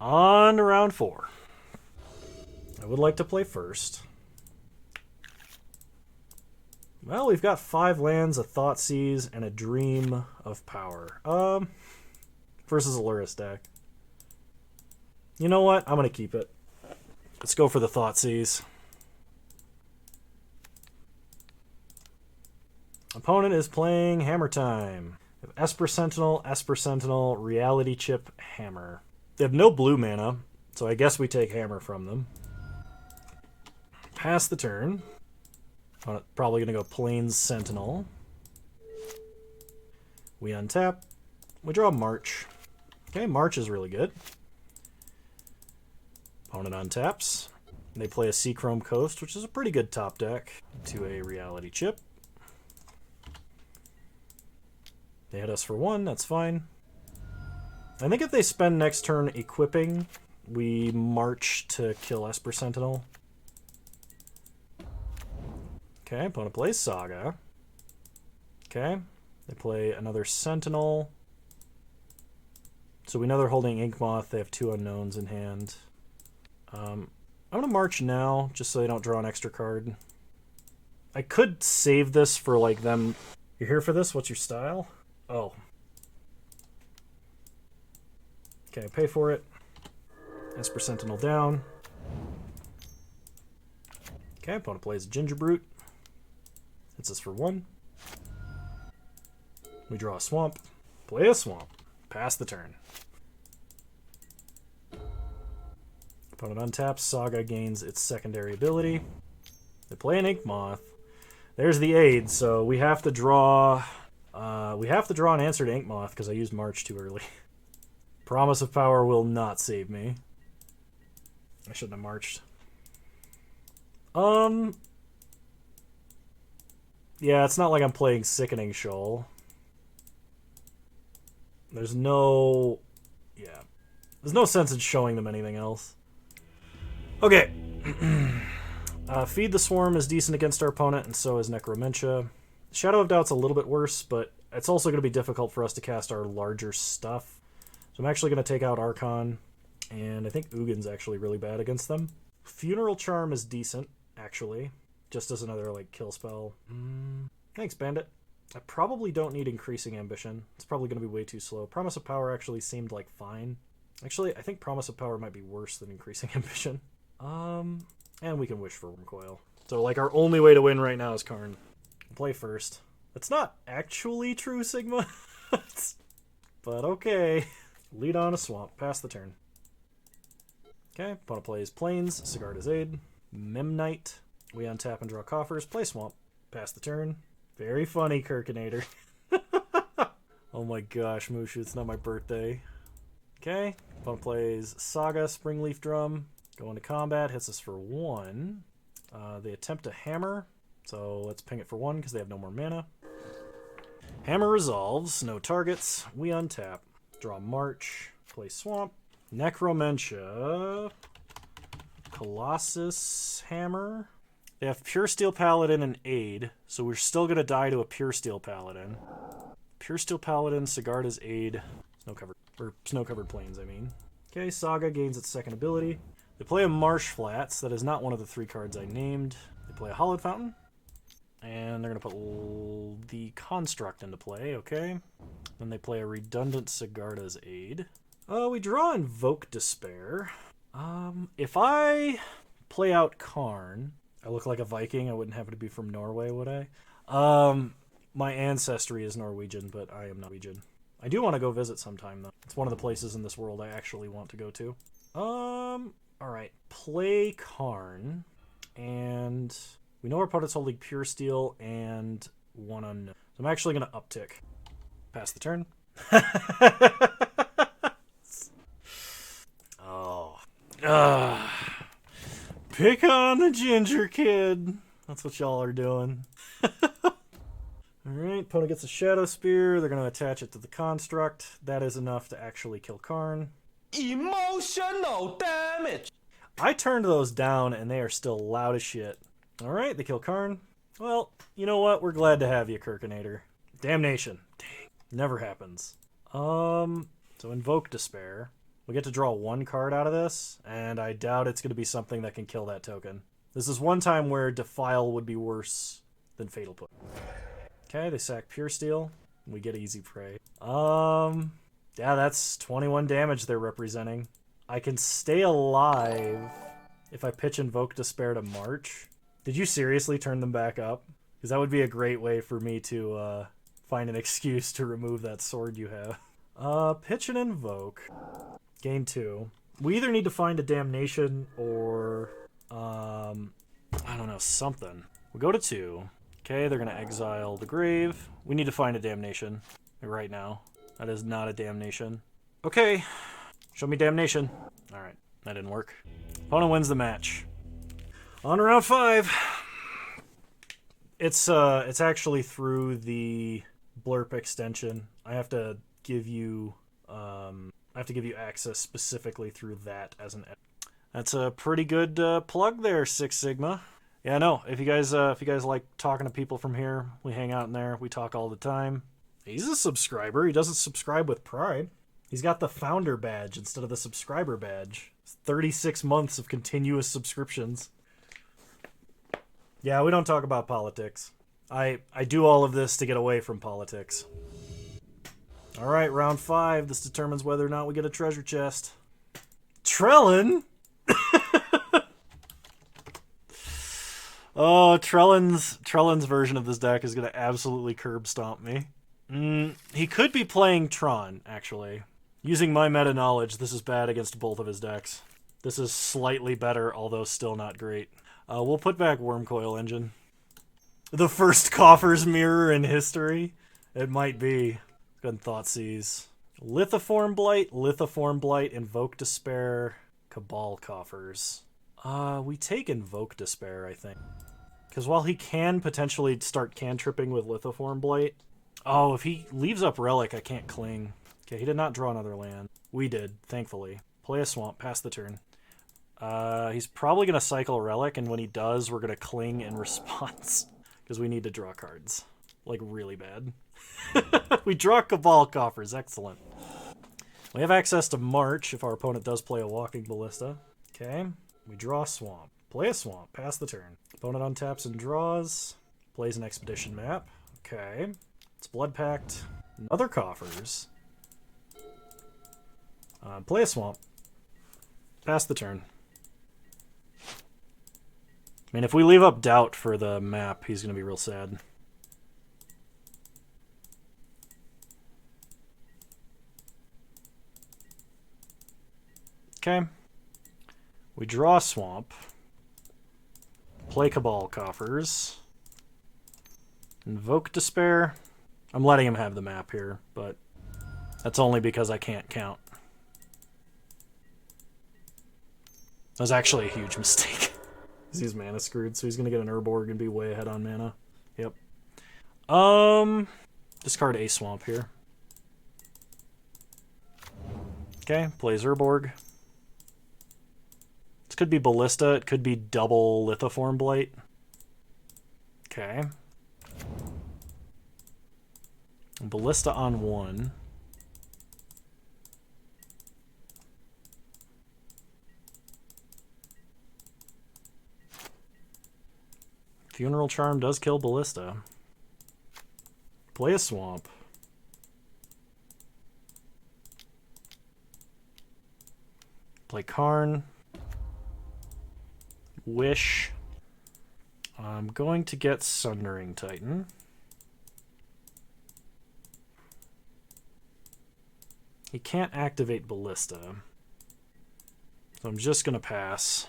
On to round 4. I would like to play first. Well, we've got 5 lands, a Thoughtseize, and a Dream of Power. Versus a Lurrus deck. You know what? I'm going to keep it. Let's go for the Thoughtseize. Opponent is playing Hammer Time. Esper Sentinel, Reality Chip, Hammer. They have no blue mana, so I guess we take Hammer from them. Pass the turn. Probably going to go Plains Sentinel. We untap. We draw March. Okay, March is really good. Opponent untaps. They play a Seachrome Coast, which is a pretty good top deck, to a Reality Chip. They hit us for 1, that's fine. I think if they spend next turn equipping, we march to kill Esper Sentinel. Okay, opponent plays Saga. Okay, they play another Sentinel. So we know they're holding Inkmoth. They have 2 unknowns in hand. I'm going to march now, just so they don't draw an extra card. I could save this for, them... You're here for this? What's your style? Oh. Okay, pay for it. Esper Sentinel down. Okay, opponent plays Ginger Brute. Hits us for 1. We draw a Swamp. Play a Swamp. Pass the turn. Opponent untaps. Saga gains its secondary ability. They play an Inkmoth. There's the aid, so we have to draw... an answer to Inkmoth because I used March too early. Promise of Power will not save me. I shouldn't have marched. Yeah, it's not like I'm playing Sickening Shoal. There's no sense in showing them anything else. Okay. Feed the Swarm is decent against our opponent, and so is Necromentia. Shadow of Doubt's a little bit worse, but it's also going to be difficult for us to cast our larger stuff. So I'm actually going to take out Archon, and I think Ugin's actually really bad against them. Funeral Charm is decent, actually, just as another kill spell. Thanks, Bandit. I probably don't need increasing ambition. It's probably going to be way too slow. Promise of power actually seemed like fine. Actually, I think promise of power might be worse than increasing ambition. And we can wish for Wormcoil. So, like, our only way to win right now is Karn. Play first. That's not actually true, Sigma. But okay. Lead on a swamp. Pass the turn. Okay, opponent plays Plains. Sigarda's Aid. Memnite. We untap and draw Coffers. Play swamp. Pass the turn. Very funny, Kirkinator. Oh my gosh, Mushu, it's not my birthday. Okay, opponent plays Saga, Springleaf Drum. Go into combat, hits us for 1. They attempt to hammer, so let's ping it for 1 because they have no more mana. Hammer resolves, no targets. We untap. Draw March. Play Swamp. Necromentia. Colossus Hammer. They have Pure Steel Paladin and Aid, so we're still going to die to a Pure Steel Paladin. Pure Steel Paladin, Sigarda's Aid. Snow-covered plains, I mean. Okay, Saga gains its second ability. They play a Marsh Flats. That is not one of the 3 cards I named. They play a Hollowed Fountain. And they're going to put the Construct into play, okay? Then they play a redundant Sigarda's Aid. We draw Invoke Despair. If I play out Karn, I look like a Viking. I wouldn't happen to be from Norway, would I? My ancestry is Norwegian, but I am Norwegian. I do want to go visit sometime, though. It's one of the places in this world I actually want to go to. Alright. Play Karn. And we know our opponent's holding Pure Steel and 1 unknown. So I'm actually going to uptick. Pass the turn. Oh. Pick on the ginger kid. That's what y'all are doing. Alright, opponent gets a Shadow Spear. They're going to attach it to the Construct. That is enough to actually kill Karn. Emotional damage! I turned those down, and they are still loud as shit. Alright, they kill Karn. Well, you know what? We're glad to have you, Kirkinator. Damnation. Dang. Never happens. So Invoke Despair. We get to draw 1 card out of this, and I doubt it's going to be something that can kill that token. This is one time where Defile would be worse than Fatal Push. Okay, they sack Pure Steel. We get Easy Prey. Yeah, that's 21 damage they're representing. I can stay alive if I pitch Invoke Despair to March. Did you seriously turn them back up? Because that would be a great way for me to find an excuse to remove that sword you have. Pitch and Invoke. Gain 2. We either need to find a Damnation or, I don't know, something. We go to 2. Okay, they're going to exile the Grave. We need to find a Damnation right now. That is not a Damnation. Okay, show me Damnation. Alright, that didn't work. Opponent wins the match. On round 5. It's actually through the Blurp extension. I have to give you access specifically through that as an edit. That's a pretty good plug there, Six Sigma. Yeah, no. If you guys like talking to people from here, we hang out in there. We talk all the time. He's a subscriber. He doesn't subscribe with pride. He's got the founder badge instead of the subscriber badge. It's 36 months of continuous subscriptions. Yeah, we don't talk about politics. I do all of this to get away from politics. All right, round 5. This determines whether or not we get a treasure chest. Trellin? Oh, Trellin's version of this deck is going to absolutely curb stomp me. He could be playing Tron, actually. Using my meta knowledge, this is bad against both of his decks. This is slightly better, although still not great. We'll put back Wormcoil Engine. The first Coffers mirror in history? It might be. Good Thoughtseize. Lithoform Blight, Invoke Despair, Cabal Coffers. We take Invoke Despair, I think. Because while he can potentially start cantripping with Lithoform Blight... Oh, if he leaves up Relic, I can't cling. Okay, he did not draw another land. We did, thankfully. Play a swamp, pass the turn. He's probably going to cycle Relic, and when he does, we're going to cling in response. Because we need to draw cards. Like, really bad. We draw Cabal Coffers, excellent. We have access to March if our opponent does play a Walking Ballista. Okay, we draw Swamp. Play a Swamp, pass the turn. Opponent untaps and draws. Plays an Expedition map. Okay. Blood Pact. Another Coffers. Play a Swamp. Pass the turn. I mean, if we leave up Doubt for the map, he's going to be real sad. Okay. We draw Swamp. Play Cabal Coffers. Invoke Despair. I'm letting him have the map here, but that's only because I can't count. That was actually a huge mistake. He's mana screwed, so he's gonna get an Urborg and be way ahead on mana. Yep. Discard a Swamp here. Okay, plays Urborg. This could be Ballista, it could be double Lithoform Blight. Okay. Ballista on 1. Funeral Charm does kill Ballista. Play a Swamp. Play Karn. Wish. I'm going to get Sundering Titan. He can't activate Ballista. So I'm just going to pass.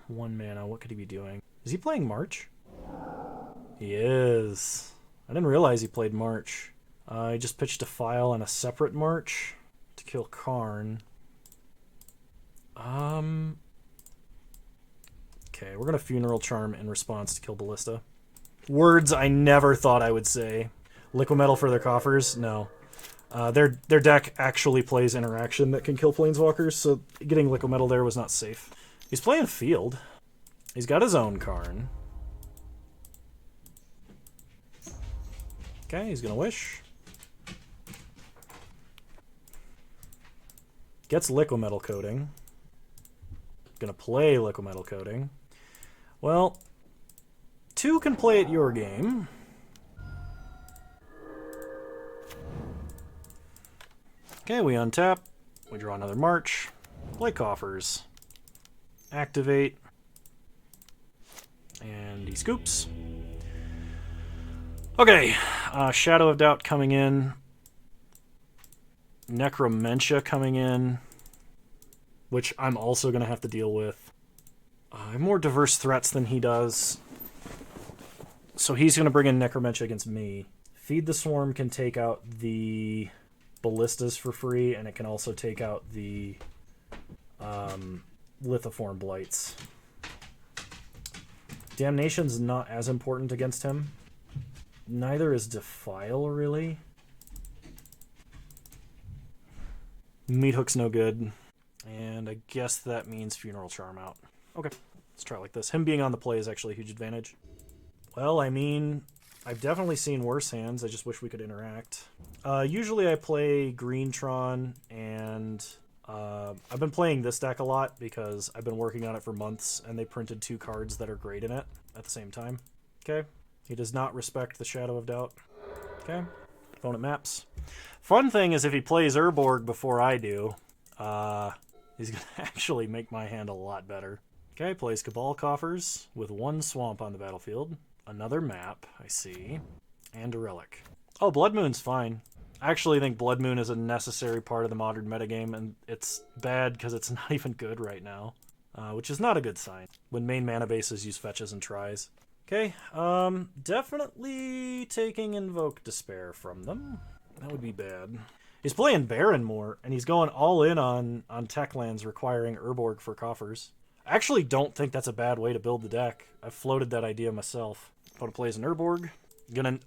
1 mana, what could he be doing? Is he playing March? He is. I didn't realize he played March. He just pitched a file on a separate March to kill Karn. Okay, we're going to Funeral Charm in response to kill Ballista. Words I never thought I would say. Liquid Metal for their Coffers? No. Their deck actually plays Interaction that can kill Planeswalkers, so getting Liquid Metal there was not safe. He's playing Field. He's got his own Karn. Okay, he's gonna Wish. Gets Liquid Metal Coating. Gonna play Liquid Metal Coating. Well, 2 can play at your game. Okay, we untap. We draw another March. Play Coffers. Activate. And he scoops. Okay, Shadow of Doubt coming in. Necromentia coming in. Which I'm also going to have to deal with. I have more diverse threats than he does. So he's going to bring in Necromentia against me. Feed the Swarm can take out the Ballistas for free, and it can also take out the Lithoform Blights. Damnation's not as important against him. Neither is Defile, really. Meat Hook's no good. And I guess that means Funeral Charm out. Okay, let's try it like this. Him being on the play is actually a huge advantage. Well, I mean, I've definitely seen worse hands. I just wish we could interact. Usually I play Greentron, and I've been playing this deck a lot because I've been working on it for months, and they printed 2 cards that are great in it at the same time. Okay, he does not respect the Shadow of Doubt. Okay, opponent maps. Fun thing is if he plays Urborg before I do, he's going to actually make my hand a lot better. Okay, plays Cabal Coffers with 1 Swamp on the battlefield. Another map, I see. And a Relic. Oh, Blood Moon's fine. I actually think Blood Moon is a necessary part of the modern metagame, and it's bad because it's not even good right now. Which is not a good sign, when main mana bases use fetches and tries. Okay, definitely taking Invoke Despair from them. That would be bad. He's playing Baron more, and he's going all in on tech lands requiring Urborg for Coffers. I actually don't think that's a bad way to build the deck. I've floated that idea myself. Opponent plays an Urborg.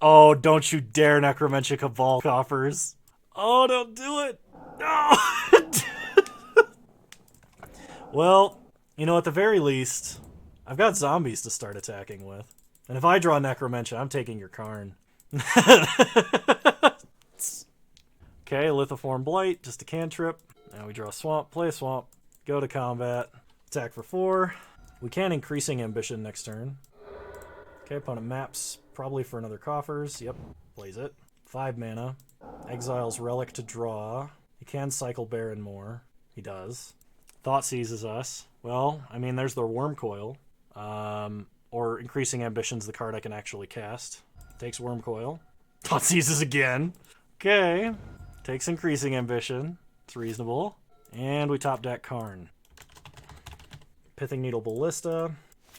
Oh, don't you dare Necromentia Cabal Coffers. Oh, don't do it. No. Well, you know, at the very least, I've got zombies to start attacking with. And if I draw Necromentia, I'm taking your Karn. Okay, Lithoform Blight, just a cantrip. Now we draw a Swamp, play a Swamp, go to combat, attack for 4. We can Increasing Ambition next turn. Okay, opponent maps, probably for another Coffers, yep. Plays it. 5 mana. Exiles Relic to draw. He can cycle Baron more. He does. Thought Seizes us. Well, I mean, there's the Worm Coil. Or Increasing Ambition's the card I can actually cast. Takes Worm Coil. Thought Seizes again. Okay. Takes Increasing Ambition. It's reasonable. And we top deck Karn. Pithing Needle Ballista.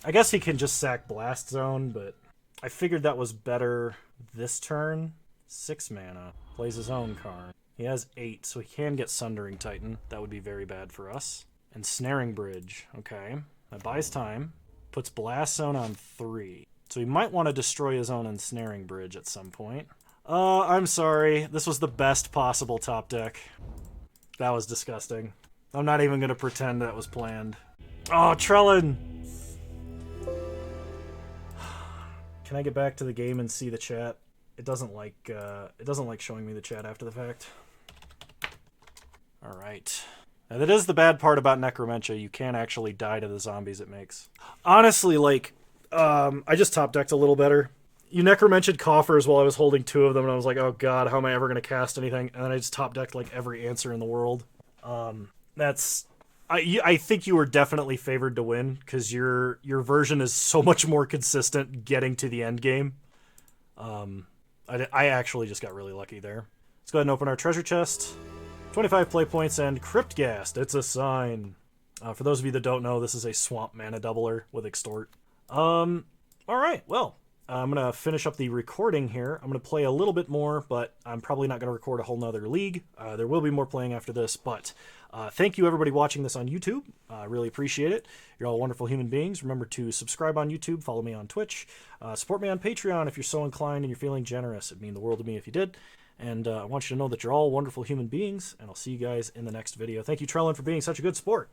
I guess he can just sack Blast Zone, but I figured that was better this turn. 6 mana. Plays his own Karn. He has 8, so he can get Sundering Titan. That would be very bad for us. And Snaring Bridge. Okay. That buys time. Puts Blast Zone on 3. So he might want to destroy his own Ensnaring Bridge at some point. I'm sorry. This was the best possible top deck. That was disgusting. I'm not even going to pretend that was planned. Oh, Trellin! Can I get back to the game and see the chat? It doesn't like showing me the chat after the fact. All right. Now, that is the bad part about Necromentia. You can actually die to the zombies it makes. Honestly, like, I just top decked a little better. You Necromented Coffers while I was holding 2 of them, and I was like, oh god, how am I ever going to cast anything? And then I just top decked like every answer in the world. I think you were definitely favored to win, because your version is so much more consistent getting to the end game. I actually just got really lucky there. Let's go ahead and open our treasure chest. 25 play points and Cryptghast. It's a sign. For those of you that don't know, this is a swamp mana doubler with Extort. Alright, well, I'm going to finish up the recording here. I'm going to play a little bit more, but I'm probably not going to record a whole nother league. There will be more playing after this, but thank you everybody watching this on YouTube. I really appreciate it. You're all wonderful human beings. Remember to subscribe on YouTube, follow me on Twitch, support me on Patreon if you're so inclined and you're feeling generous. It'd mean the world to me if you did. And I want you to know that you're all wonderful human beings, and I'll see you guys in the next video. Thank you, Trellin, for being such a good sport.